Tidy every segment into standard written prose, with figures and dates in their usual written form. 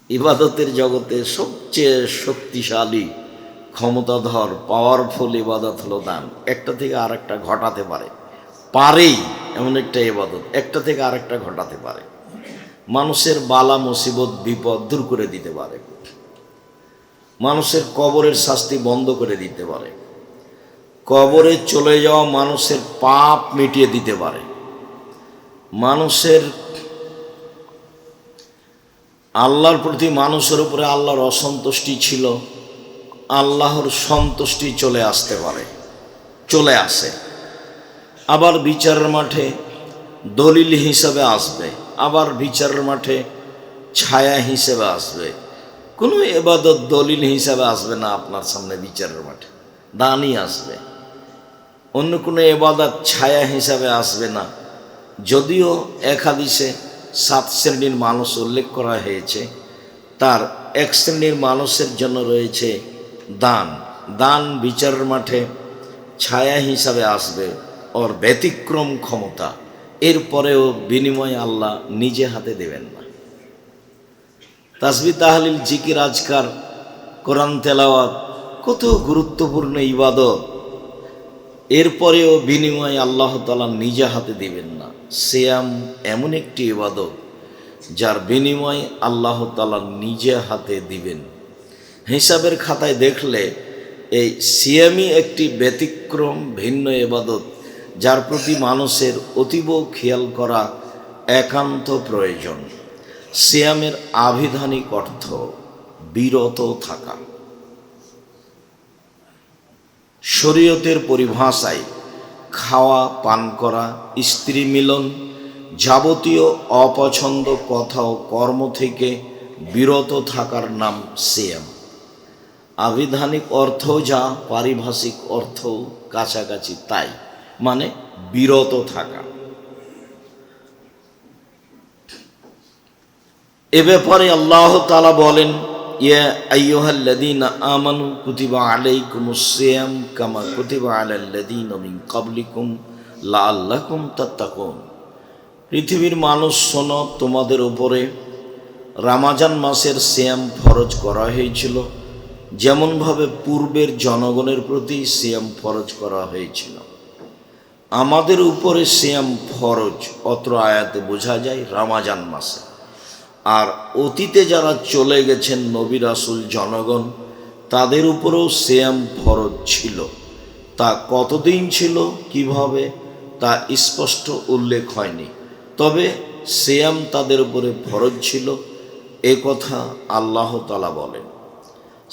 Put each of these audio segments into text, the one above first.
ইবাদতের জগতে সবচেয়ে শক্তিশালী ক্ষমতাধর পাওয়ারফুল ইবাদত হলো দান। একটা থেকে আরেকটা ঘটাতে পারেই এমন একটা ইবাদত, একটা থেকে আরেকটা ঘটাতে পারে। মানুষের বালা মুসিবত বিপদ দূর করে দিতে পারে, মানুষের কবরের শাস্তি বন্ধ করে দিতে পারে, কবরে চলে যাওয়া মানুষের পাপ মিটিয়ে দিতে পারে, মানুষের আল্লাহর প্রতি মানুষের উপরে আল্লাহর অসন্তুষ্টি ছিল, আল্লাহর সন্তুষ্টি চলে আসতে পারে, চলে আসে। আবার বিচারের মাঠে দলিল হিসাবে আসবে, আবার বিচারের মাঠে ছায়া হিসেবে আসবে। কোনো ইবাদত দলিল হিসাবে আসবে না আপনার সামনে বিচারের মাঠে, দানই আসবে। অন্য কোনো ইবাদত ছায়া হিসাবে আসবে না। যদিও এক হাদিসে 7 শ্রেণীর মানুষ উল্লেখ করা হয়েছে, তার এক শ্রেণীর মানুষের জন্য রয়েছে দান। দান বিচারের মাঠে ছায়া হিসাবে আসবে, ওর ব্যতিক্রম ক্ষমতা, এরপরেও বিনিময়ে আল্লাহ নিজে হাতে দেবেন না। তাসবিহ তাহলিল জিকির আজকার কোরআন তেলাওয়াত কত গুরুত্বপূর্ণ ইবাদত, এরপরেও বিনিময়ে আল্লাহ তাআলা নিজে হাতে দিবেন না। সিয়াম এমন একটি ইবাদত যার বিনিময়ে আল্লাহ তাআলা নিজে হাতে দিবেন। হিসাবের খাতায় দেখলে এই সিয়ামই একটি ব্যতিক্রম ভিন্ন ইবাদত, যার প্রতি মানুষের অতীব খেয়াল করা একান্ত প্রয়োজন। সিয়ামের আবিধানিক অর্থ বিরত থাকা। শরীয়তের পরিভাষায় খাওয়া, পান করা, স্ত্রী মিলন, যাবতীয় অপছন্দ কথা ও কর্ম থেকে বিরত থাকার নাম সিয়াম। আবিধানিক অর্থ যা, পারিভাষিক অর্থ কাছাকাছি তাই, মানে বিরত থাকা। এ ব্যাপারে আল্লাহ তাআলা বলেন, ইয়া আইয়ুহাল্লাযীনা আমানু কুতিবা আলাইকুমুস সিয়াম কামা কুতিবা আলাল্লাযীনা মিন ক্বাবলিকুম লাআল্লাকুম তাত্তাকুন। পৃথিবীর মানুষ শোনো, তোমাদের উপরে রমজান মাসের সিয়াম ফরজ করা হয়েছিল, যেমনভাবে পূর্বের জনগণের প্রতি সিয়াম ফরজ করা হয়েছিল। আমাদের উপরে সিয়াম ফরজ অত্র আয়াতে বোঝা যায় রমজান মাসে। আর অতীতে যারা চলে গেছেন নবী রাসূল জনগণ, তাদের উপরেও সিয়াম ফরজ ছিল। তা কতদিন ছিল, কিভাবে, তা স্পষ্ট উল্লেখ হয়নি। তবে সিয়াম তাদের উপরে ফরজ ছিল, এ কথা আল্লাহ তাআলা বলেন।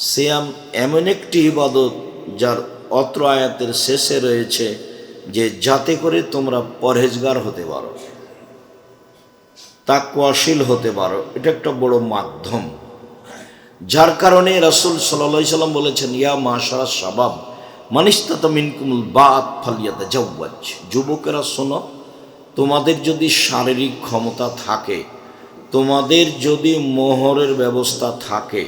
সিয়াম এমন একটি ইবাদত যার অত্র আয়াতের শেষে রয়েছে যে যাতে করে তোমরা পরহেজগার হতে পারো, তাকওয়াশীল হতে পারো। এটা একটা বড় মাধ্যম, যার কারণে রাসূল সাল্লাল্লাহু আলাইহি সাল্লাম বলেছেন, ইয়া মাশারাস শাবাব মান ইসতাতা মিনকুমুল বাত ফালইয়াতাজাওয়াজ। যুবকেরা শোনো, তোমাদের যদি শারীরিক ক্ষমতা থাকে, তোমাদের যদি মোহরের ব্যবস্থা থাকে,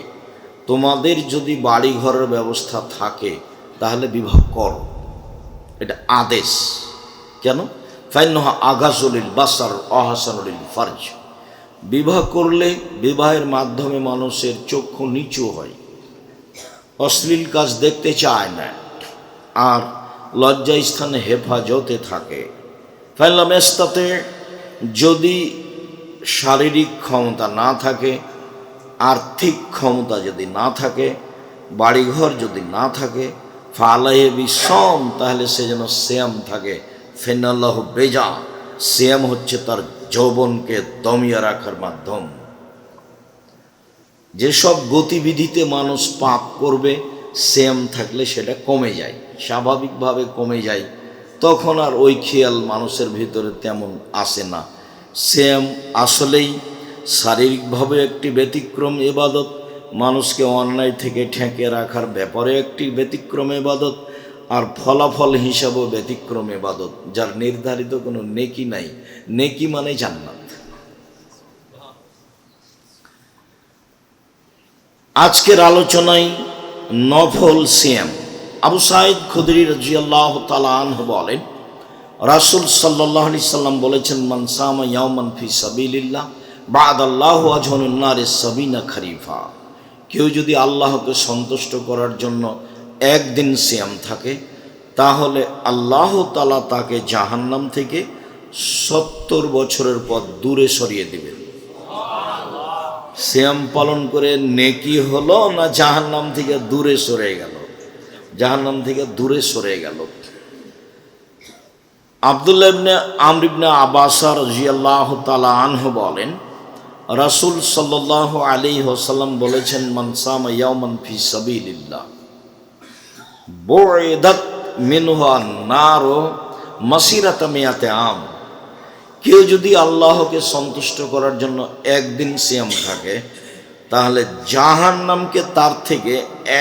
তোমাদের যদি বাড়িঘরের ব্যবস্থা থাকে, তাহলে বিবাহ করো। এটা আদেশ। কেন? ফাইন্নাহা আগাযুলিল বাসার আহসানুলিল ফারজ। বিবাহ করলে বিবাহের মাধ্যমে মানুষের চক্ষু নিচু হয়, অশ্লীল কাজ দেখতে চায় না, আর লজ্জা স্থানে হেফাজতে থাকে। ফাইলাম ইসতাতে, যদি শারীরিক ক্ষমতা না থাকে, আর্থিক ক্ষমতা যদি না থাকে, বাড়িঘর যদি না থাকে, ফালাইহি বিসম, তাহলে সে যেন সিয়াম থাকে। ফিনাল্লাহু বেজা, সিয়াম হচ্ছে তার যৌবনকে দমিয়ে রাখার মাধ্যম। যেসব গতিবিধিতে মানুষ পাপ করবে, সিয়াম থাকলে সেটা কমে যায়, স্বাভাবিকভাবে কমে যায়। তখন আর ওই খেয়াল মানুষের ভিতরে তেমন আসে না। সিয়াম আসলেই শারীরিকভাবে একটি ব্যতিক্রম ইবাদত, মানুষকে অন্যায় থেকে ঠেকে রাখার ব্যাপারে একটি ব্যতিক্রম ইবাদত, আর ফলাফল হিসাবেও ব্যতিক্রম ইবাদত, যার নির্ধারিত কোনো নেকি নাই। নেকি মানে জান্নাত। আজকের আলোচনায় নফল সিয়াম। আবু সাঈদ খুদরি রাদিয়াল্লাহু তাআলা আনহু বলেন, রাসূল সাল্লাল্লাহু আলাইহি সাল্লাম বলেছেন, মান সামা ইয়াওমান ফি সাবিলিল্লাহ বাদাল্লাহু আজহুন নারে সাবিনা খরিফা। কেউ যদি আল্লাহকে সন্তুষ্ট করার জন্য একদিন সিয়াম থাকে, তাহলে আল্লাহ তাআলা তাকে জাহান্নাম থেকে 70 বছরের পথ দূরে সরিয়ে দিবেন। সিয়াম পালন করে নেকি হলো না জাহান্নাম থেকে দূরে সরে গেল? জাহান্নাম থেকে দূরে সরে গেল। আব্দুল্লাহ ইবনে আমর ইবনে আব্বাস রাদিয়াল্লাহু তাআলা আনহু বলেন, রাসূল সাল্লাল্লাহু আলাইহি ওয়াসাল্লাম বলেছেন, মান সামা ইয়াওমান ফি সাবিলিল্লাহ বুইদাত মিনহু আন-নার মাসিরাতা মিয়াতে আম। কেউ যদি আল্লাহকে সন্তুষ্ট করার জন্য একদিন সিয়াম থাকে, তাহলে জাহান্নামকে তার থেকে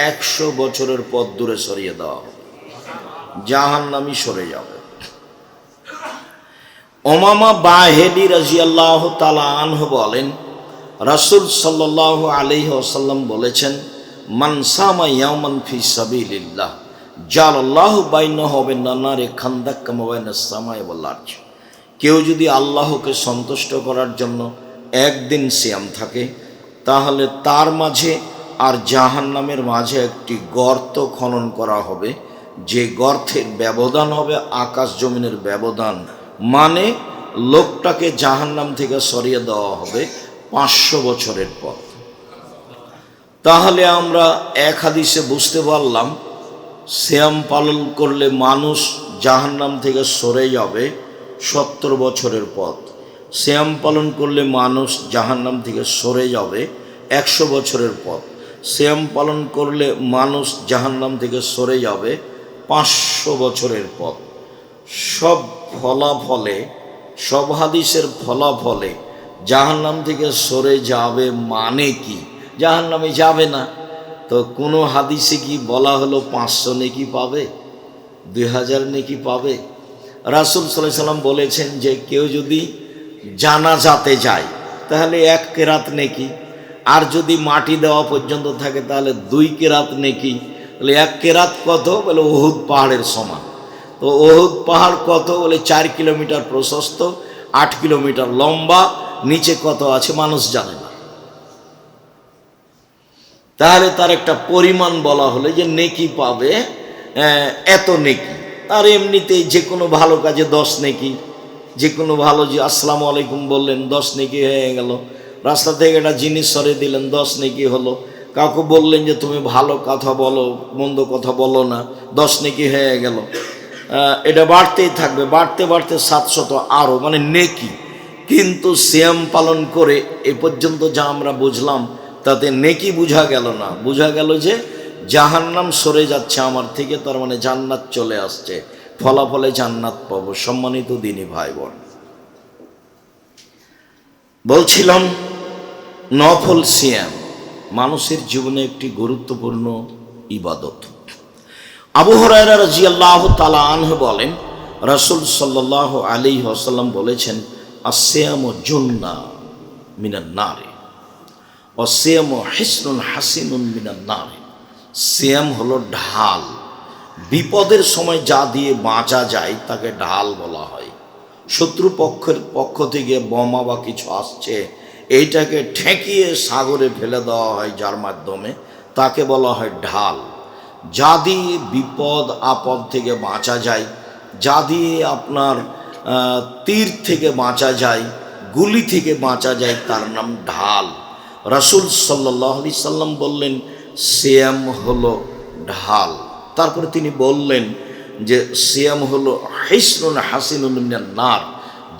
100 বছরের পথ দূরে সরিয়ে দেওয়া হবে, জাহান্নামই সরে যাবে। উমামা বাহিলি রাদিয়াল্লাহু তাআলা আনহু বলেন, রাসূল সাল্লাল্লাহু আলাইহি ওয়াসাল্লাম বলেছেন, মান সামা ইয়াওমান ফি সাবিলিল্লাহ জালাল্লাহু বাইনাহু ওয়া বাইনান নারি খান্দাক কামা বাইনাস সামাই ওয়াল আরজ। কেউ যদি আল্লাহকে সন্তুষ্ট করার জন্য একদিন সিয়াম থাকে, তাহলে তার মাঝে আর জাহান্নামের মাঝে একটি গর্ত খনন করা হবে, যে গর্তের ব্যবধান হবে আকাশ জমিনের ব্যবধান। মানে লোকটাকে জাহান্নাম থেকে সরিয়ে দেওয়া হবে 500 বছরের পথ। তাহলে আমরা এক হাদিসে বুঝতে পারলাম, সিয়াম পালন করলে মানুষ জাহান্নাম থেকে সরে যাবে 70 বছরের পথ। সিয়াম পালন করলে মানুষ জাহান্নাম থেকে সরে যাবে 100 বছরের পথ। সিয়াম পালন করলে মানুষ জাহান্নাম থেকে সরে যাবে 500 বছরের পথ। সব ফলাফলে, সব হাদিসের ফলাফলে জাহান্নাম থেকে সরে যাবে মানে কি? জাহান্নামে যাবে না। তো কোনো হাদিসে কি বলা হলো 500 নেকি পাবে, 2000 নেকি পাবে? রাসূল সাল্লাল্লাহু আলাইহি সাল্লাম বলেছেন যে কেউ যদি জানাজাতে যায় তাহলে 1 কেরাত নেকি, আর যদি মাটি দেওয়া পর্যন্ত থাকে তাহলে 2 কেরাত নেকি। বলে 1 কেরাত কত? বলে উহুদ পাহাড়ের সমান। তো উহুদ পাহাড় কত? বলে 4 কিলোমিটার প্রশস্ত, 8 কিলোমিটার লম্বা, নিচে কত আছে মানুষ জানে না। তাহলে তার একটা পরিমাণ বলা হলে যে নেকি পাবে এত নেকি। তার এমনিতেই যে কোনো ভালো কাজে 10 নেকি, যে কোনো ভালো, যে আসসালামু আলাইকুম বললেন 10 নেকি হয়ে গেল। রাস্তা থেকে একটা জিনিস সরিয়ে দিলেন 10 নেকি হলো। কাউকে বললেন যে তুমি ভালো কথা বলো, মন্দ কথা বলো না, 10 নেকি হয়ে গেল। এটা বাড়তেই থাকবে, বাড়তে বাড়তে 700 আরও, মানে নেকি। কিন্তু সিয়াম পালন করে এ পর্যন্ত যা আমরা বুঝলাম তাতে নেকি বোঝা গেল না, বোঝা গেল যে জাহান্নাম সরে যাচ্ছে আমার থেকে, তার মানে জান্নাত চলে আসছে, ফলাফলে জান্নাত পাবো। সম্মানিত দিনী ভাই বোন, বলছিলাম নফল সিয়াম মানুষের জীবনে একটি গুরুত্বপূর্ণ ইবাদত। আবু হুরায়রা রাদিয়াল্লাহু তাআলা আনহু বলেন, রাসূল সাল্লাল্লাহু আলাইহি ওয়াসাল্লাম বলেছেন, আসসিয়ামু জুন্নাহ মিনান নার ওয়া সিয়ামু হিসনুন হাসিনুন মিনান নার। সিয়াম হলো ঢাল, বিপদের সময় যা দিয়ে বাঁচা যায় তাকে ঢাল বলা হয়। শত্রু পক্ষ থেকে বোমা বা কিছু আসছে, এইটাকে ঠেকিয়ে সাগরে ফেলে দেওয়া হয় যার মাধ্যমে, তাকে বলা হয় ঢাল। যা দিয়ে বিপদ আপদ থেকে বাঁচা যায়, যা দিয়ে আপনার তীর থেকে বাঁচা যায়, গুলি থেকে বাঁচা যায়, তার নাম ঢাল। রাসূল সাল্লাল্লাহু আলাইহি সাল্লাম বললেন সিয়াম হলো ঢাল। তারপরে তিনি বললেন যে সিয়াম হলো হিসনুন হাসিনুন মিনান নার,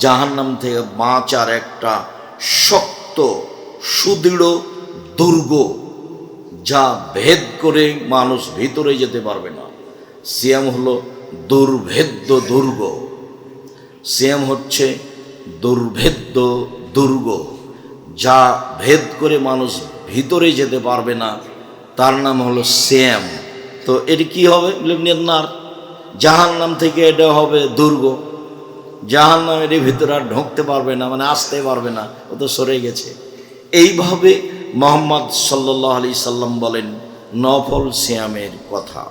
জাহান্নাম থেকে বাঁচার একটা শক্ত সুদৃঢ় দুর্গ, যা ভেদ করে মানুষ ভিতরে যেতে পারবে না। সিয়াম হলো দুর্ভেদ্য দুর্গ, সিয়াম হচ্ছে দুর্ভেদ্য দুর্গ, যা ভেদ করে মানুষ ভিতরে যেতে পারবে না, তার নাম হলো সিয়াম। তো এটি কি হবে? নার, জাহান্নাম থেকে এটা হবে দুর্গ, জাহান্নামের ভিতরে আর ঢুকতে পারবে না, মানে আসতে পারবে না, ও তো সরে গেছে। এইভাবে মুহাম্মদ সাল্লাল্লাহু আলাইহি সাল্লাম বলেন নফল সিয়ামের কথা।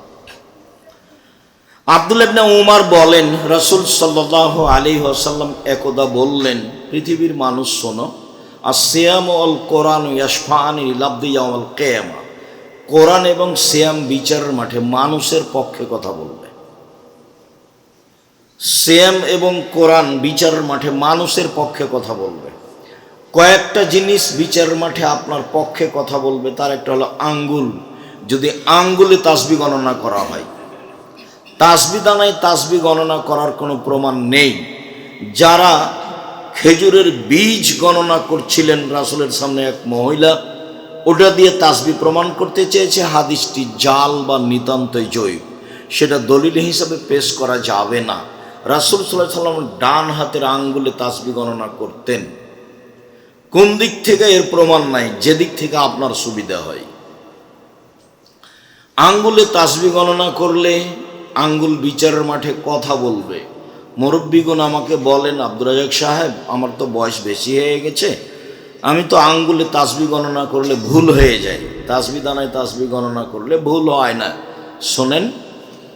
আব্দুল্লাহ ইবনে উমর বলেন, রাসূল সাল্লাল্লাহু আলাইহি ওয়াসাল্লাম একদা বললেন, পৃথিবীর মানুষ শোনো, আর সিয়াম অল কোরআন ইয়াশফাআনি লিল-আবদি ইয়াওমাল কিয়ামা। কোরআন এবং সিয়াম বিচারের মাঠে মানুষের পক্ষে কথা বলবে। সিয়াম এবং কোরআন বিচারের মাঠে মানুষের পক্ষে কথা বলবে। কয়েকটা জিনিস বিচারের মাঠে আপনার পক্ষে কথা বলবে, তার একটা হলো আঙ্গুল। যদি আঙ্গুলে তাসবিহ গণনা করা হয়, তাসবিহ দানায় তাসবিহ গণনা করার কোনো প্রমাণ নেই। যারা খেজুরের বীজ গণনা করছিলেন রাসূলের সামনে এক মহিলা, ওটা দিয়ে তাসবিহ প্রমাণ করতে চেয়েছে, হাদিসটি জাল বা নিতান্তই জৈব, সেটা দলিল হিসাবে পেশ করা যাবে না। রাসূল সাল্লাল্লাহু আলাইহি ওয়াসাল্লাম ডান হাতের আঙ্গুলে তাসবিহ গণনা করতেন। কোন দিক থেকে এর প্রমাণ নাই, যেদিক থেকে আপনার সুবিধা হয়। আঙ্গুলে তাসবিহ গণনা করলে আঙ্গুল বিচারের মাঠে কথা বলবে। মুরব্বীগণ আমাকে বলেন, আব্দুর রাজ্জাক সাহেব, আমার তো বয়স বেশি হয়ে গেছে, আমি তো আঙ্গুলে তাসবিহ গণনা করলে ভুল হয়ে যায়, তাসবিহ দানায় তাসবিহ গণনা করলে ভুল হয় না। শোনেন,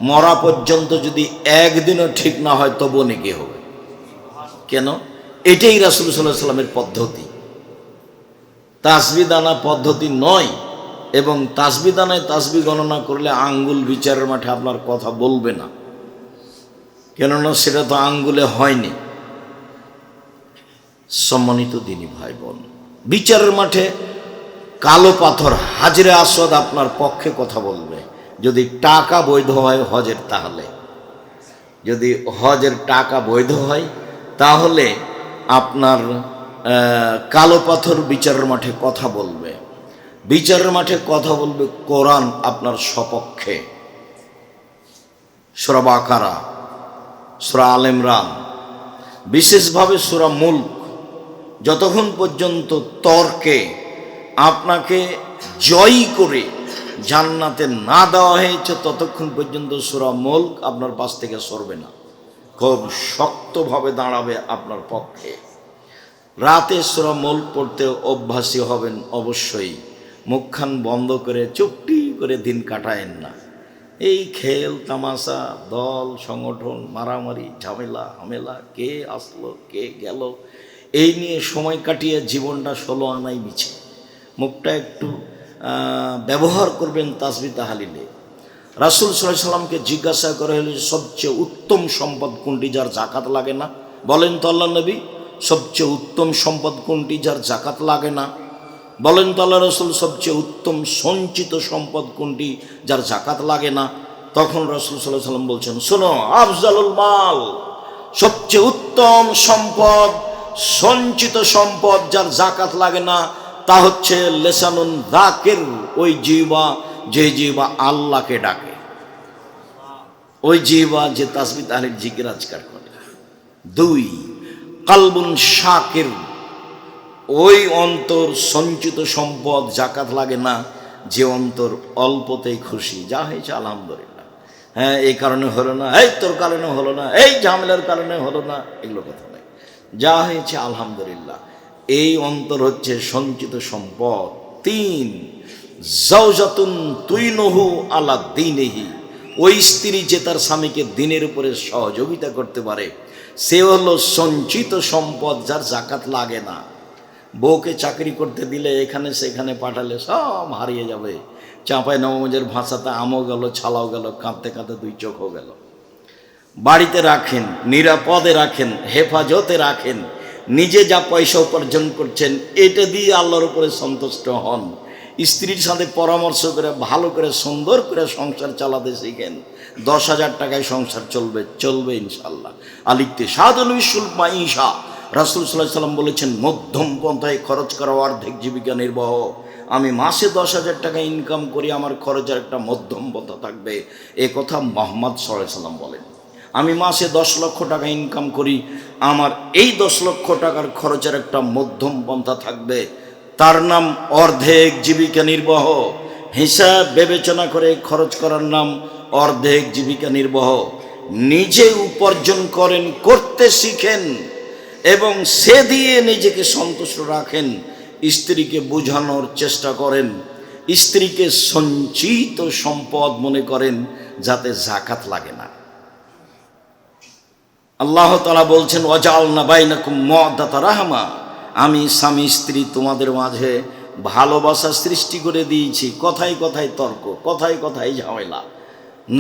মরা পর্যন্ত যদি একদিনও ঠিক না হয় তবুও নেকি হবে। কেন? এটাই রাসূল সাল্লাল্লাহু আলাইহি ওয়াসাল্লামের পদ্ধতি, তাসবিহ দানা পদ্ধতি নয়। এবং তাসবিহ দানায় তাসবিহ গণনা করলে আঙ্গুল বিচারের মাঠে আপনার কথা বলবে না, কেননা সেটা তো আঙ্গুলে হয়নি। সম্মানিত দিনী ভাই বোন, বিচারের মাঠে কালো পাথর হাজরে আসওয়াদ আপনার পক্ষে কথা বলবে। যদি টাকা বৈধ হয় হজের, তাহলে যদি হজের টাকা বৈধ হয় তাহলে আপনার কালো পাথর বিচারের মাঠে কথা বলবে। বিচারের মাঠে কথা বলবে কোরআন আপনার সপক্ষে। সূরা বাকারা, সূরা আল ইমরান, বিশেষভাবে সূরা মুলক, যতক্ষণ পর্যন্ত তর্কে আপনাকে জয়ী করে জান্নাতে না দেওয়া হয়েছে ততক্ষণ পর্যন্ত সূরা মুলক আপনার পাশ থেকে সরবে না, খুব শক্তভাবে দাঁড়াবে আপনার পক্ষে। রাতে সূরা মুলক পড়তে অভ্যাসী হবেন অবশ্যই। মুখখান বন্ধ করে চুপটি করে দিন কাটায়েন না। এই খেল তামাশা, দল সংগঠন, মারামারি, ঝামেলা হামেলা, কে আসলো কে গেল, এই নিয়ে সময় কাটিয়ে জীবনটা 16 আনাই মিছে। মুখটা একটু ব্যবহার করবেন তাসবিহ তাহলিলে। রাসূল সাল্লাল্লাহু আলাইহি ওয়াসাল্লামকে জিজ্ঞাসা করা হলো, সবচেয়ে উত্তম সম্পদ কোনটি যার জাকাত লাগে না? বলেন তো আল্লাহ নবী, সবচেয়ে উত্তম সম্পদ কোনটি যার জাকাত লাগে না? বলেন তো আল্লাহ রাসূল, সবচেয়ে উত্তম সঞ্চিত সম্পদ কোনটি যার জাকাত লাগে না? তখন রাসূল সাল্লাল্লাহু আলাইহি ওয়াসাল্লাম বলছেন, শোনো, আফজালুল মাল, সবচেয়ে উত্তম সম্পদ, সঞ্চিত সম্পদ যার জাকাত লাগে না তা হচ্ছে লিসানুন যাকির, ওই জিহ্বা, যে জিহ্বা আল্লাহকে ডাকে, ওই জিহ্বা যে তাসবিহ তাহলিল জিকির আজকার করে। 2, কালবুন শাকির, ওই অন্তর সঞ্চিত সম্পদ জাকাত লাগে না যে অন্তর অল্পতেই খুশি, যা হয়েছে আলহামদুলিল্লাহ, হ্যাঁ এই কারণে হলো না, এই তোর কারণে হলো না, এই ঝামেলার কারণে হলো না, এগুলো কথা নয়, যা হয়েছে আলহামদুলিল্লাহ, এই অন্তর হচ্ছে সঞ্চিত সম্পদ। 3, জাওজাতুন তুইনুহু আলা দীনিহি, ওই স্ত্রী যে তার স্বামীকে দিনের উপরে সহযোগিতা করতে পারে, সে হলো সঞ্চিত সম্পদ যার জাকাত লাগে না। বউকে চাকরি করতে দিলে এখানে সেখানে পাঠালে সব হারিয়ে যাবে। চাঁপাই নবাবগঞ্জের ভাষাতে আমও গেল, ছালাও গেল, কাঁদতে কাঁদতে 2 চোখও গেল। বাড়িতে রাখেন, নিরাপদে রাখেন, হেফাজতে রাখেন, নিজে যা পয়সা উপার্জন করছেন এটা দিয়ে আল্লাহর উপরে সন্তুষ্ট হন। স্ত্রীর সাথে পরামর্শ করে ভালো করে সুন্দর করে সংসার চালাতে শিখেন। 10,000 টাকায় সংসার চলবে ইনশাল্লাহ। আলিকতে সাদুল বিশুল মাইশা, রাসূল সাল্লাল্লাহু আলাইহি ওয়াসাল্লাম বলেছেন, মধ্যম পন্থায় খরচ করা অর্ধেক জীবিকা নির্বাহ। আমি মাসে 10,000 টাকা ইনকাম করি, আমার খরচের একটা মধ্যম পন্থা থাকবে, এ কথা মুহাম্মদ সাল্লাল্লাহু আলাইহি ওয়াসাল্লাম বলেন। আমি মাসে 10 লক্ষ টাকা ইনকাম করি, আমার এই 10 লক্ষ টাকার খরচের একটা মধ্যম পন্থা থাকবে, তার নাম অর্ধেক জীবিকা নির্বাহ। হিসাব বিবেচনা করে খরচ করার নাম অর্ধেক জীবিকা নির্বাহ। নিজে উপার্জন করেন, করতে শিখেন এবং সে দিয়ে নিজেকে সন্তুষ্ট রাখেন। স্ত্রীকে বোঝানোর চেষ্টা করেন, স্ত্রীকে সঞ্চিত সম্পদ মনে করেন যাতে জাকাত লাগে না। আল্লাহ তাআলা বলছেন, ওয়াজআলনা বাইনাকুম মাওয়াদাতা রাহমা, আমি স্বামী স্ত্রী তোমাদের মাঝে ভালোবাসা সৃষ্টি করে দিয়েছি। কথায় কথায় তর্ক, কথায় কথায় ঝামেলা,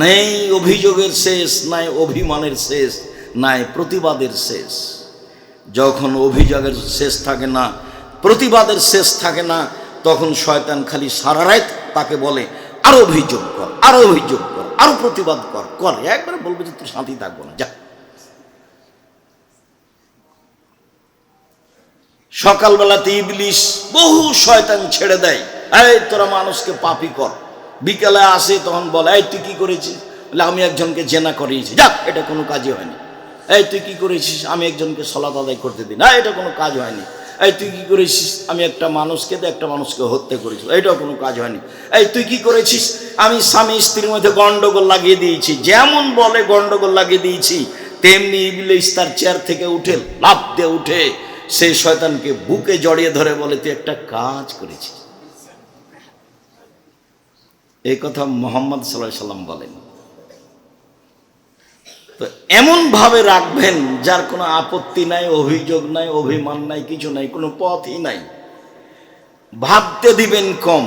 নেই অভিযোগের শেষ, নাই অভিমানের শেষ, নাই প্রতিবাদের শেষ। যখন অভিযোগের শেষ থাকে না, প্রতিবাদের শেষ থাকে না, তখন শয়তান খালি সারা রাত তাকে বলে আরো অভিযোগ কর, আরো অভিযোগ কর, আরো প্রতিবাদ কর, কর। একবার বলবে যে তুই শান্তি থাকবো না, যা। সকালবেলাতে ইবলিশ বহু শয়তান ছেড়ে দেয়, এই তোরা মানুষকে পাপী কর। বিকেলে আসে, তখন বলে এই তুই কি করেছিস? বলে আমি একজনকে জেনা করিয়েছি, যা, এটা কোনো কাজই হয়নি। এই তুই কি করেছিস? আমি একজনকে সালাত আদায় করতে দিই, না, এটা কোনো কাজ হয়নি। এই তুই কি করেছিস? আমি একটা মানুষকে হত্যা করেছি, এটাও কোনো কাজ হয়নি। এই তুই কি করেছিস? আমি স্বামী স্ত্রীর মধ্যে গন্ডগোল লাগিয়ে দিয়েছি। যেমন বলে গন্ডগোল লাগিয়ে দিয়েছি, তেমনি ইবলিশ তার চেয়ার থেকে উঠে লাফ দিয়ে উঠে সেই শয়তানকে বুকে জড়িয়ে ধরে বলে তুই একটা কাজ করেছিস। এই কথা মুহাম্মদ সাল্লাল্লাহু আলাইহি সাল্লাম বলেন। তো এমন ভাবে রাখবেন যার কোনো আপত্তি নাই, অভিযোগ নাই, অভিমান নাই, কিছু নাই, কোনো পথই নাই। ভাবতে দিবেন কম,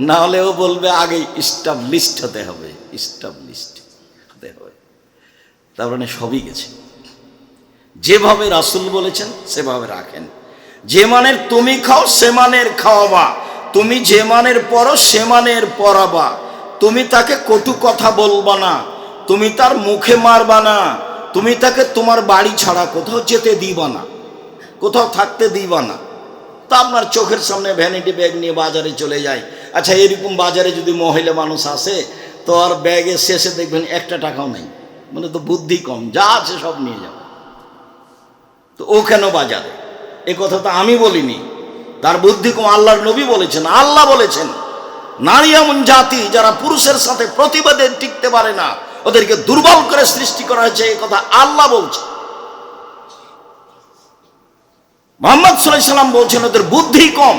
না হলেও বলবে আগে ইস্টাবলিশড হতে হবে, ইস্টাবলিশড হতে হবে। তার মানে সবই গেছে। যেভাবে রাসূল বলেছেন সেভাবে রাখেন। যে মানের তুমি খাও সে মানের খাওয়াবা, তুমি যে মানের পড়ো সে মানের পড়াবা, তুমি তাকে কটু কথা বলবা না, তুমি তার মুখে মারবা না, তুমি তাকে তোমার বাড়ি ছাড়া কোথাও যেতে দিবা না, কোথাও থাকতে দিবা না। তা আপনার চোখের সামনে ভ্যানিটি ব্যাগ নিয়ে বাজারে চলে যায়। আচ্ছা, এরকম বাজারে যদি মহিলা মানুষ আসে, তো আর ব্যাগের শেষে দেখবেন একটা টাকাও নেই, মানে তো বুদ্ধি কম, যা আছে সব নিয়ে যাবে। তো ও কেন বাজারে? এ কথা তো আমি বলিনি, তার বুদ্ধি কম। আল্লাহর নবী বলেছেন, আল্লাহ বলেছেন নারী এমন জাতি যারা পুরুষের সাথে প্রতিবাদে টিকতে পারে না, ওদেরকে দুর্বল করে সৃষ্টি করা হয়েছে, এই কথা আল্লাহ বলছে। মুহাম্মদ সাল্লাল্লাহু আলাইহি সাল্লাম বলছেন ওদের বুদ্ধি কম।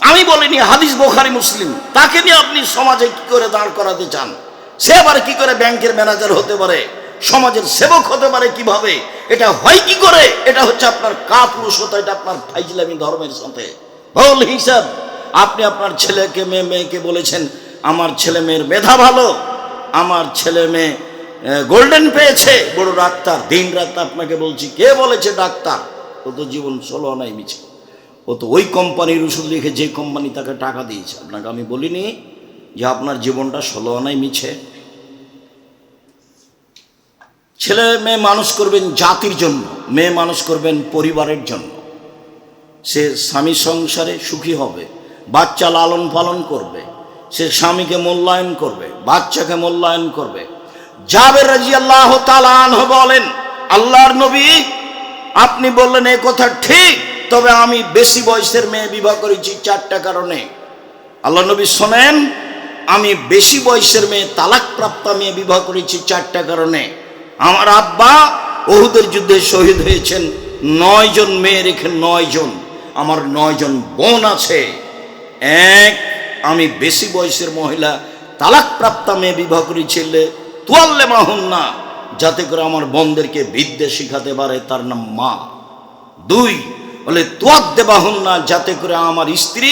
আমি বলিনি, হাদিস বুখারী মুসলিম। তাকে নিয়ে আপনি সমাজে কি করে দাঁড় করাতে চান? সে আবার কি করে ব্যাংকের ম্যানেজার হতে পারে, সমাজের সেবক হতে পারে কিভাবে? এটা হয় কি করে? এটা হচ্ছে আপনার কাপুরুষতা, এটা আপনার ফাইজলামি ধর্মের সাথে ভুল হিসাব। আপনি আপনার ছেলেকে মেয়েকে বলেছেন আমার ছেলে মেয়ের মেধা ভালো, আমার ছেলে মেয়ে গোল্ডেন পেয়েছে, বড় ডাক্তার। দিন রাত আপনাকে বলছি, কে বলেছে ডাক্তার? ও তো জীবন 16 আনাই মিছে। ও তো ওই কোম্পানির ওষুধ লিখে যে কোম্পানি তাকে টাকা দিয়েছে। আপনাকে আমি বলিনি যে আপনার জীবনটা 16 আনাই মিছে? ছেলে মেয়ে মানুষ করবেন জাতির জন্য, মেয়ে মানুষ করবেন পরিবারের জন্য। সে স্বামী সংসারে সুখী হবে, বাচ্চা লালন পালন করবে, সে স্বামীকে মূল্যায়ন করবে, বাচ্চাকে মূল্যায়ন করবে। জাবের রাদিয়াল্লাহু তাআলা আনহু বলেন, আল্লাহর নবী আপনি বললেন এই কথা ঠিক, তবে আমি বেশি বয়সের মেয়ে বিবাহ করেছি 4টা কারণে। আল্লাহ নবী শোনেন, আমি বেশি বয়সের মেয়ে, তালাকপ্রাপ্তা মেয়ে বিবাহ করেছি 4টা কারণে। আমার আব্বা উহুদের যুদ্ধে শহীদ হয়েছেন, 9 জন মেয়ে রেখে 9 জন। আমার 9 জন বোন আছে। আমি বেশি বয়সের মহিলা তালাকপ্রাপ্তা মেয়ে বিবাহ করেছিলে তুয়াল্লে মাহুন্না, যাতে করে আমার বোনদেরকে বিদ্যা শিখাতে পারে, তার নাম মা। 2 বলে তুয়াদ্দে বাহুন্না, যাতে করে আমার স্ত্রী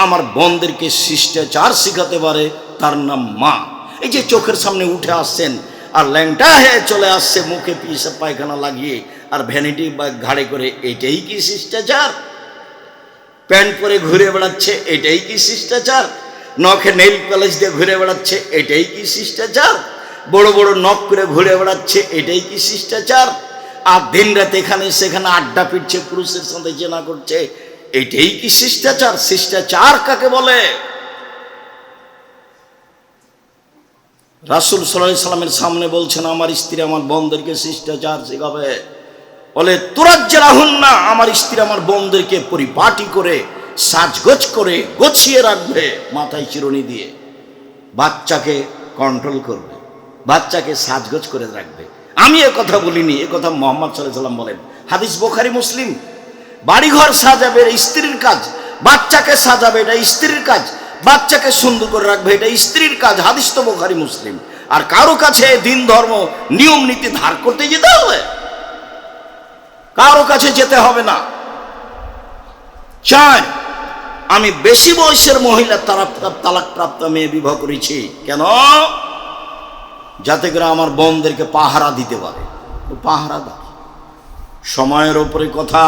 আমার বোনদেরকে শিষ্টাচার শিখাতে পারে, তার নাম মা। এই যে চোখের সামনে উঠে আসছেন আর ল্যাংটা হয়ে চলে আসছে, মুখে পিসা পায়খানা লাগিয়ে আর ভ্যানিটি ব্যাগ ঘাড়ে করে, এটাই কি শিষ্টাচার? প্যান্ট পরে ঘুরে বেড়াচ্ছে, এটাই কি শিষ্টাচার? নখে নেইল পলিশ দিয়ে ঘুরে বেড়াচ্ছে, এটাই কি শিষ্টাচার? বড় বড় নখ করে ঘুরে বেড়াচ্ছে, এটাই কি শিষ্টাচার? আর দিন রাত এখানে সেখানে আড্ডা পিটছে, পুরুষের সাথে জেনা করছে, এটাই কি শিষ্টাচার? শিষ্টাচার কাকে বলে? রাসূল সাল্লাল্লাহু আলাইহি সাল্লামের সামনে বলছেন আমার স্ত্রী আমার বোনদেরকে শিষ্টাচার শেখাবে। বলে তুরাজ্জালাহুন্না, আমার স্ত্রী আমার বোনদেরকে পরিপাটি করে সাজগোজ করে গোছিয়ে রাখবে, মাথায় চিরুনি দিয়ে। বাচ্চাকে কন্ট্রোল করবে, বাচ্চাকে সাজগোজ করে রাখবে। আমি এ কথা বলিনি, এ কথা মুহাম্মদ সাল্লাল্লাহু আলাইহি সাল্লাম বলেন। হাদিস বুখারী মুসলিম। বাড়িঘর সাজাবে এটা স্ত্রীর কাজ, বাচ্চাকে সাজাবে এটা স্ত্রীর কাজ, বাচ্চাকে সুন্দর করে রাখবে এটা স্ত্রীর কাজ। হাদিস তো বুখারী মুসলিম। আর কারো কাছে দিন ধর্ম নিয়ম নীতি ধার করতে যেতে হবে? কারো কাছে যেতে হবে না। 4, আমি বেশি বয়সের মহিলা তালাকপ্রাপ্ত মেয়ে বিবাহ করেছি। কেন? যাতে করে আমার বোনদেরকে পাহারা দিতে পারে। পাহারা দাও। সময়ের উপরে কথা।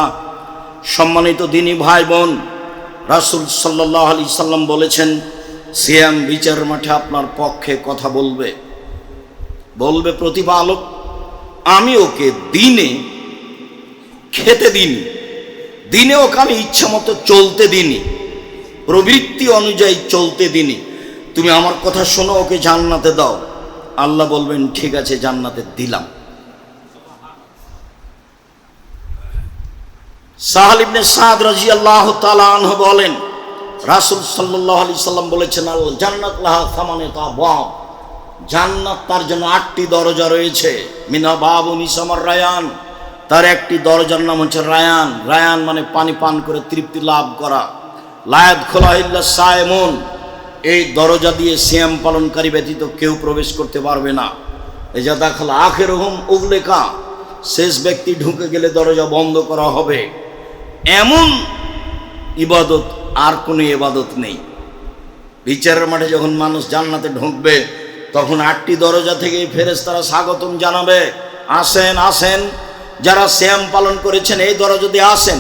সম্মানিত দিনী ভাই বোন, রাসূল সাল্লাল্লাহু আলাইহি সাল্লাম বলেছেন, সিয়াম বিচার মাঠে আপনার পক্ষে কথা বলবে। প্রতিপালক, আমি ওকে দিনে খেতে দিনি, দিনে ওকে আমি ইচ্ছা মতো চলতে দিনি, প্রবৃত্তি অনুযায়ী চলতে দিনি। তুমি আমার কথা শোনো, ওকে জান্নাতে দাও। আল্লাহ বলবেন, ঠিক আছে, জান্নাতে দিলাম। সাহাল ইবনে সাদ রাদিয়াল্লাহু তাআলা আনহু বলেন, রাসূল সাল্লাল্লাহু আলাইহি সাল্লাম বলেছেন, আল জান্নাত লাহা সামানিয়াতু আবওয়াব, জান্নাত তার জন্য 8টি দরজা রয়েছে। মিনা বাবুন ইসমার রায়ান, তার একটি দরজার নাম হচ্ছে রায়ান। রায়ান মানে পানি পান করে তৃপ্তি লাভ করা। লায়াত খোলা ইল্লা সায়েমুন, এই দরজা দিয়ে সিয়াম পালনকারী ব্যতীত কেউ প্রবেশ করতে পারবে না। এই যা দাখাল আখিরুহুম উগলিকা, শেষ ব্যক্তি ঢুকে গেলে দরজা বন্ধ করা হবে। এমন ইবাদত আর কোনো ইবাদত নেই। বিচারের মাঠে যখন মানুষ জান্নাতে ঢুকবে, তখন 8টি দরজা থেকে ফেরেশতারা স্বাগতম জানাবে, আসেন আসেন। যারা সিয়াম পালন করেছেন এই দরজা দিয়ে আসেন,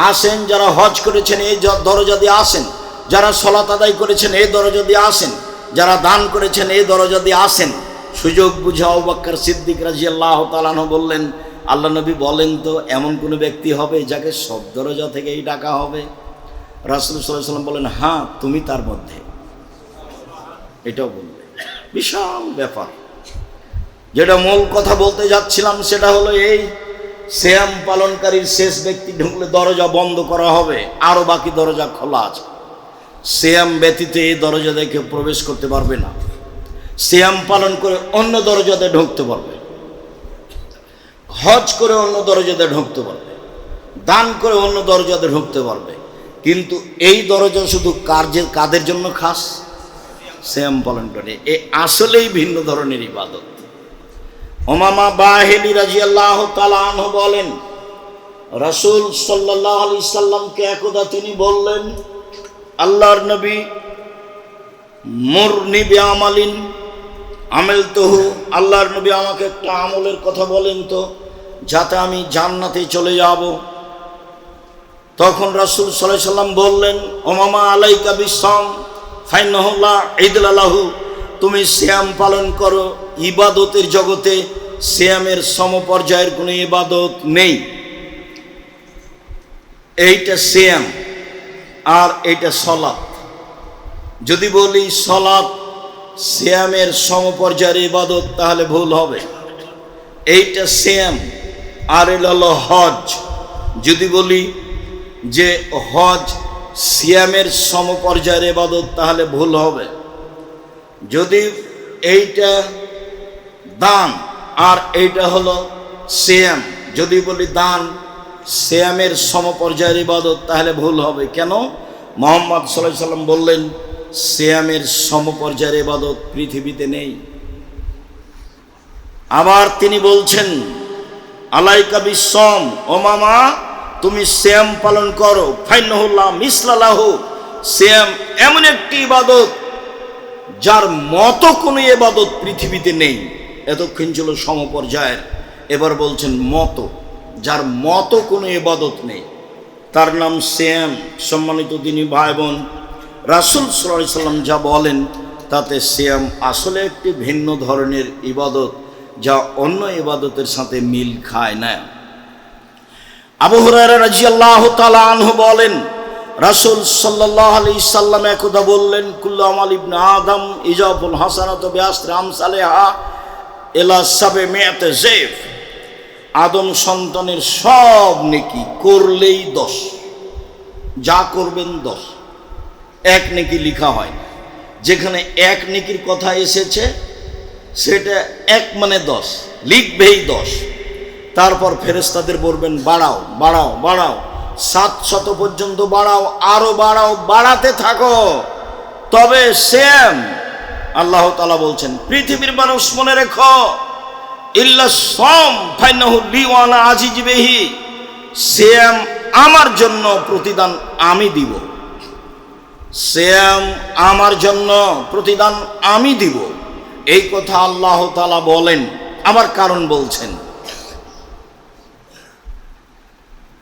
আসেন। যারা হজ করেছেন এই দরজা দিয়ে আসেন, যারা সালাত আদায় করেছেন এই দরজা দিয়ে আসেন, যারা দান করেছেন এই দরজা দিয়ে আসেন। সুযোগ বুঝে আবু বকর সিদ্দিক রাদিয়াল্লাহু তাআলা আনহু বললেন, আল্লাহ নবী বলেন তো, এমন কোন ব্যক্তি হবে যাকে সব দরজা থেকেই ডাকা হবে? রাসূল সাল্লাল্লাহু আলাইহি ওয়াসাল্লাম বলেন, হ্যাঁ, তুমি তার মধ্যে। এটাও বলবে। বিশাল ব্যাপার। যেটা মূল কথা বলতে যাচ্ছিলাম সেটা হলো এই, সিয়াম পালনকারীর শেষ ব্যক্তি ঢুকলে দরজা বন্ধ করা হবে, আরো বাকি দরজা খোলা আছে। সিয়াম ব্যতীত এই দরজা দিয়ে কেউ প্রবেশ করতে পারবে না। সিয়াম পালন করে অন্য দরজাতে ঢুকতে পারবে, হজ করে অন্য দরজাতে ঢুকতে পারবে, দান করে অন্য দরজাতে ঢুকতে পারবে। কিন্তু এই দরজা শুধু কাদের জন্য খাস? সিয়াম পালন করে। এ আসলেই ভিন্ন ধরনের ইবাদত। উমামা বাহিলি রাদিয়াল্লাহু তাআলা আনহু বলেন, রাসূল সাল্লাল্লাহু আলাইহি সাল্লামকে একদা তিনি বললেন, আল্লাহর নবী, মুরনি বিআমালিন আমিলতুহু, আল্লাহর নবী আমাকে একটা আমলের কথা বলেন তো, যাতে আমি জান্নাতে চলে যাব। তখন রাসূল সাল্লাল্লাহু আলাইহি সাল্লাম বললেন, উমামা আলাইকা বিসসাম ফাইন্নাহু লা ইদলা লাহু, তুমি সিয়াম পালন করো। ইবাদতের জগতে সিয়ামের সমপর্যায়ের কোনো ইবাদত নেই। এইটা সিয়াম আর এইটা সালাত। যদি বলি সালাত সিয়ামের সমপর্যায়ের ইবাদত, তাহলে ভুল হবে। এইটা সিয়াম আর এটা হলো হজ। যদি বলি যে হজ সিয়ামের সমপর্যায়ের ইবাদত, তাহলে ভুল হবে। যদি এইটা দান আর এইটা হলো সিয়াম, যদি বলি দান সিয়ামের সমপর্যায়ের ইবাদত, তাহলে ভুল হবে। কেন? মুহাম্মদ সাল্লাল্লাহু আলাইহি সাল্লাম বললেন, সিয়ামের সমপর্যায়ের ইবাদত পৃথিবীতে নেই। আবার তিনি বলছেন, আলাইকা বিসসাম, ও মামা তুমি সিয়াম পালন করো। ফাইন্নাহু লা মিসলা লাহু, সিয়াম এমন একটি ইবাদত যার মতো কোনো ইবাদত পৃথিবীতে নেই। এতক্ষণ ছিল সমপর্যায়ের, এবার বলছেন মতো, যার মতো কোনো ইবাদত নেই, তার নাম সিয়াম। সম্মানিত দিনী ভাই বোন, রাসূল সাল্লাল্লাহু আলাইহি সাল্লাম যা বলেন তাতে সিয়াম আসলে একটি ভিন্ন ধরনের ইবাদত, যা অন্য ইবাদতের সাথে মিল খায় না। আবু হুরায়রা রাদিয়াল্লাহু তাআলা আনহু বলেন, রাসূল সাল্লাল্লাহু আলাইহি সাল্লাম একদা বললেন, কুল্লু আমাল ইবনে আদম ইজাফুল হাসানাতু বিআশরি আমসালিহা ইলা 700 যায়ফ, আদম সন্তানের সব নেকি করলেই 10, যা করবেন 10, এক নেকি লিখা হয় না। যেখানে এক নেকির কথা এসেছে সেটা এক মানে 10, লিখবেই 10। তারপর ফেরেশতাদের বলবেন, বাড়াও বাড়াও বাড়াও, 700 পর্যন্ত বাড়াও, আরো বাড়াও, বাড়াতে থাকো। তবে সেম আল্লাহ তাআলা বলছেন, পৃথিবীর মানুষ মনে রেখো, ইল্লা সাম ফাইনাহু লি ওয়া আনা আজিজ বিহি, সিয়াম আমার জন্য প্রতিদান আমি দিব, সিয়াম আমার জন্য প্রতিদান আমি দিব। এই কথা আল্লাহ তাআলা বলেন, আমার কারণ বলছেন,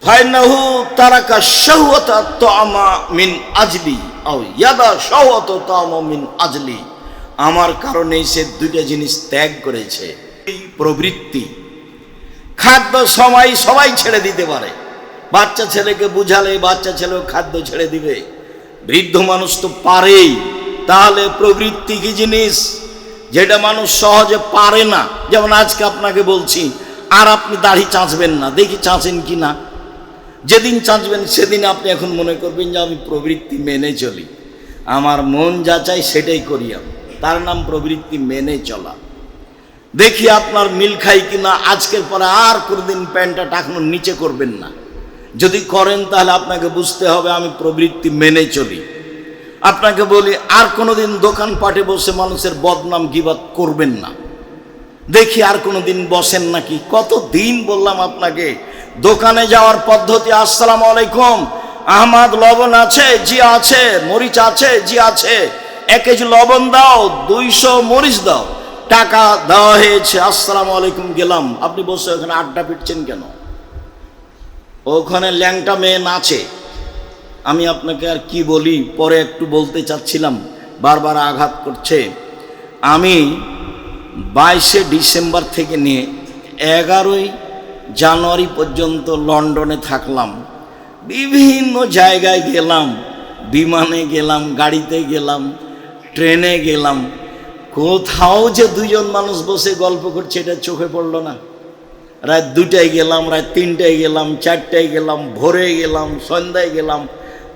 ফাইনাহু তারাকা শাহওয়াতা তাআমা মিন আজলি আও ইয়াদা শাহওয়াতা তাআমা মিন আজলি। আমার কারণে সে দুইটা জিনিস ত্যাগ করেছে। প্রবৃত্তি, খাদ্য সবাই ছেড়ে দিতে পারে। বাচ্চা ছেলেকে বুঝালে বাচ্চা ছেলেও খাদ্য ছেড়ে দিবে, বৃদ্ধ মানুষ তো পারেই। তাহলে প্রবৃত্তি কি জিনিস? যেটা মানুষ সহজে পারে না। যেমন আজকে আপনাকে বলছি, আর আপনি দাড়ি চাঁচবেন না, দেখি চাঁচেন কি না। যেদিন চাঁচবেন সেদিন আপনি এখন মনে করবেন যে আমি প্রবৃত্তি মেনে চলি, আমার মন যা চাই সেটাই করি আমি। তার নাম প্রবৃত্তি মেনে চলা। দেখি আপনার মিল খাই কিনা, আজকের পরে আর কোনোদিন প্যান্টটা টাকানোর নিচে করবেন না। যদি করেন তাহলে আপনাকে বুঝতে হবে আমি প্রবৃত্তি মেনে চলি। আপনাকে বলি, আর কোনোদিন দোকানপাটে বসে মানুষের বদনাম গীবত করবেন না। দেখি আর কোনোদিন বসেন নাকি। কতদিন বললাম আপনাকে, দোকানে যাওয়ার পদ্ধতি, আসসালামু আলাইকুম, আহমদ লবণ আছে? জি আছে। মরিচ আছে? জি আছে। 1 কেজি লবণ দাও, 200 মরিচ দাও। টাকা দেওয়া হয়েছে, আসসালামু আলাইকুম, গেলাম। আপনি বসে ওখানে আড্ডা পিটছেন কেন? ওখানে ল্যাংটা মেয়ে নাচে। আমি আপনাকে আর কি বলি, পরে একটু বলতে চাচ্ছিলাম, বারবার আঘাত করছে। আমি 22শে ডিসেম্বর থেকে নিয়ে 11ই জানুয়ারি পর্যন্ত লন্ডনে থাকলাম। বিভিন্ন জায়গায় গেলাম, বিমানে গেলাম, গাড়িতে গেলাম, ট্রেনে গেলাম। কোথাও যে দুজন মানুষ বসে গল্প করছে এটা চোখে পড়লো না। রাত 2টায় গেলাম, রাত 3টায় গেলাম, 4টায় গেলাম, ভোরে গেলাম, সন্ধ্যায় গেলাম।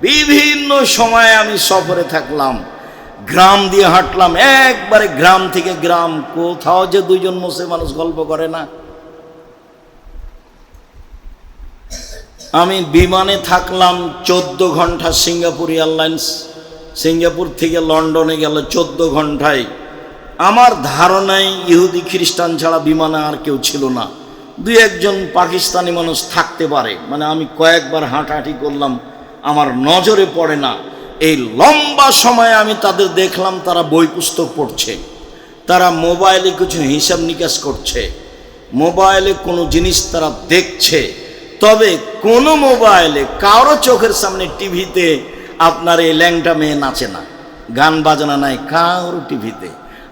বিভিন্ন সময়ে আমি সফরে থাকলাম, গ্রাম দিয়ে হাঁটলাম, একবারে গ্রাম থেকে গ্রাম। কোথাও যে দুজন বসে মানুষ গল্প করে না। আমি বিমানে থাকলাম 14 ঘন্টা, সিঙ্গাপুর এয়ারলাইন্স, সিঙ্গাপুর থেকে লন্ডনে গেল 14 ঘন্টায়। আমার ধারণায় ইহুদি খ্রিস্টান ছাড়া বিমানে আর কেউ ছিল না। 2-1জন পাকিস্তানি মানুষ থাকতে পারে। মানে আমি কয়েকবার হাঁটাহাঁটি করলাম, আমার নজরে পড়ে না। এই লম্বা সময়ে আমি তাদের দেখলাম, তারা বই পুস্তক পড়ছে, তারা মোবাইলে কিছু হিসাব নিকাশ করছে, মোবাইলে কোনো জিনিস তারা দেখছে। তবে কোনো মোবাইলে কারো চোখের সামনে টিভিতে আপনার এই ল্যাংটা মেয়ে নাচে না, গান বাজনা নাই কারো টিভিতে।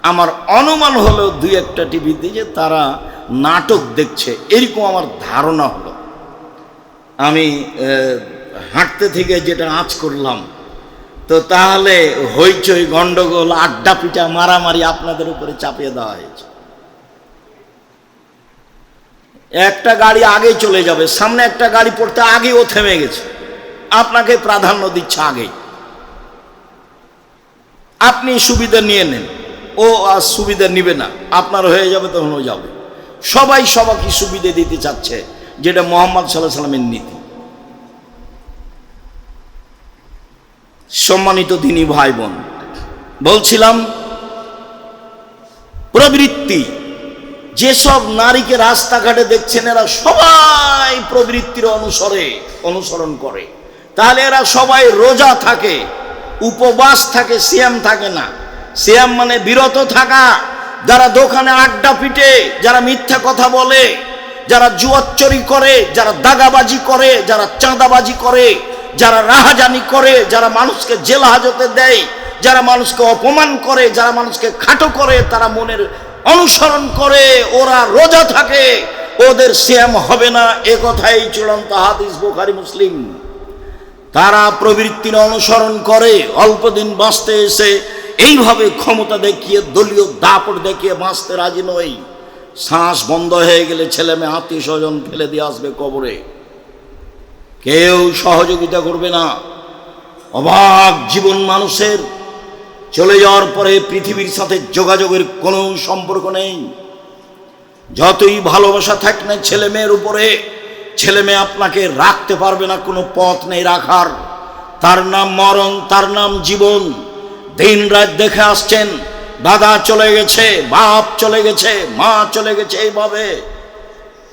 আমার অনুমান হলো 2-1টা টিভিতে যে তারা নাটক দেখছে, এরকম আমার ধারণা হলো। আমি হাঁটতে থেকে যেটা আঁচ করলাম, তো তাহলে হইচই, গন্ডগোল, আড্ডা পিটা, মারামারি আপনাদের উপরে চাপিয়ে দেওয়া হয়েছে। একটা গাড়ি আগে চলে যাবে, সামনে একটা গাড়ি পড়তে আগে ও থেমে গেছে, আপনাকে প্রাধান্য দিচ্ছে আগে। আপনি সুবিধা নিয়ে নেন, ও আর সুবিধা নিবে না, আপনার হয়ে যাবে তখন ও যাবে। সবাই সবাইকে সুবিধা দিতে চাচ্ছে, যেটা মুহাম্মদ সাল্লাল্লাহু আলাইহি ওয়াসাল্লামের নীতি। সম্মানিত দিনী ভাই বোন, বলছিলাম প্রবৃত্তি। যেসব নারীকে রাস্তাঘাটে দেখছেন এরা সবাই প্রবৃত্তির অনুসরণ করে। তাহলে এরা সবাই রোজা থাকে, উপবাস থাকে, সিয়াম থাকে না। সিয়াম মানে বিরত থাকা। যারা দোকানে আড্ডা পিটে, যারা মিথ্যা কথা বলে, যারা জুয়াচুরি করে, যারা দাগাবাজি করে, যারা চাঁদাবাজি করে, যারা রাহাজানি করে, যারা মানুষকে জেল হাজতে দেয়, যারা মানুষকে অপমান করে, যারা মানুষকে খাটো করে, তারা মনের অনুসরণ করে, ওরা রোজা থাকে, ওদের সিয়াম হবে না। এ কথাই চূড়ান্ত হাদিস, বুখারী মুসলিম। তারা প্রবৃত্তির অনুসরণ করে, অল্প দিন বাঁচতে এসে এইভাবে ক্ষমতা দেখিয়ে, দলীয় দাপট দেখিয়ে বাঁচতে রাজি নয়। শ্বাস বন্ধ হয়ে গেলে ছেলে মেয়ে আত্মীয় স্বজন ফেলে দিয়ে আসবে কবরে, কেউ সহযোগিতা করবে না। অবাক জীবন মানুষের, চলে যাওয়ার পরে পৃথিবীর সাথে যোগাযোগের কোনো সম্পর্ক নেই। যতই ভালোবাসা থাক না ছেলে মেয়ের উপরে, ছেলে মেয়ে আপনাকে রাখতে পারবে না, কোনো পথ নেই রাখার। তার নাম মরণ, তার নাম জীবন। দিন রাত দেখে আসছেন, দাদা চলে গেছে, বাপ চলে গেছে, মা চলে গেছে, এইভাবে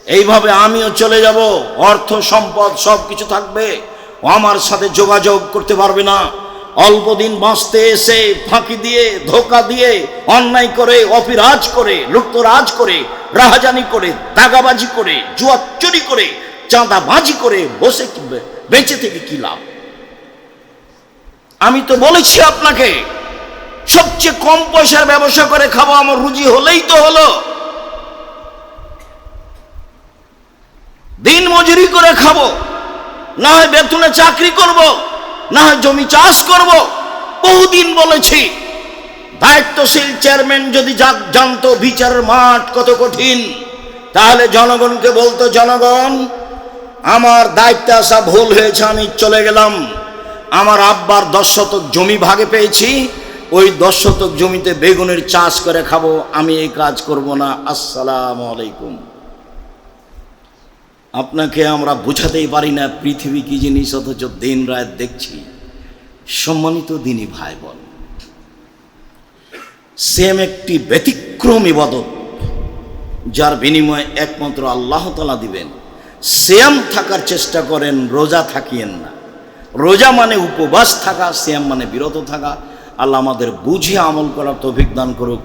এইভাবে আমিও চলে যাব, অর্থ সম্পদ সব কিছু থাকবে, ও আমার সাথে যোগাযোগ করতে পারবে না। অল্প দিন বাঁচতে এসে ফাঁকি দিয়ে, ধোকা দিয়ে, অন্যায় করে, অপিরাজ করে, লুপ্তরাজ করে, রাহাজানি করে, দাগাবাজি করে, জুয়া চুরি করে, চাঁদাবাজি করে বসে বেঁচে থেকে কি লাভ? আমি তো বলেছি আপনাকে, সবচেয়ে কম পয়সার ব্যবসা করে খাবো, আমার রুজি হলেই তো হলো। দিন মজুরি করে খাবো, না হয় বেতনে চাকরি করব, না হয় জমি চাষ করব। বহুদিন বলেছি, দায়িত্বশীল চেয়ারম্যান যদি জানতো বিচারের মাঠ কত কঠিন, তাহলে জনগণকে বলতো, জনগণ আমার দায়িত্বে আসা ভুল হয়েছে, আমি চলে গেলাম। আমার আব্বার 10 শতক জমি ভাগে পেয়েছি, ওই 10 শতক জমিতে বেগুনের চাষ করে খাবো, আমি এই কাজ করব না। আসসালামু আলাইকুম। আপনাকে আমরা বোঝাতেই পারি না পৃথিবী কি জিনিস, অথচ দিন রাত দেখছি। সম্মানিত দিনী ভাই বোন, সেম একটি ব্যতিক্রম ইবাদত, যার বিনিময়ে একমাত্র আল্লাহ তাআলা দিবেন। সিয়াম থাকার চেষ্টা করেন, রোজা থাকিয়েন না। রোজা মানে উপবাস থাকা, সিয়াম মানে বিরত থাকা। আল্লাহ আমাদের বুঝে আমল করার তৌফিক দান করুক।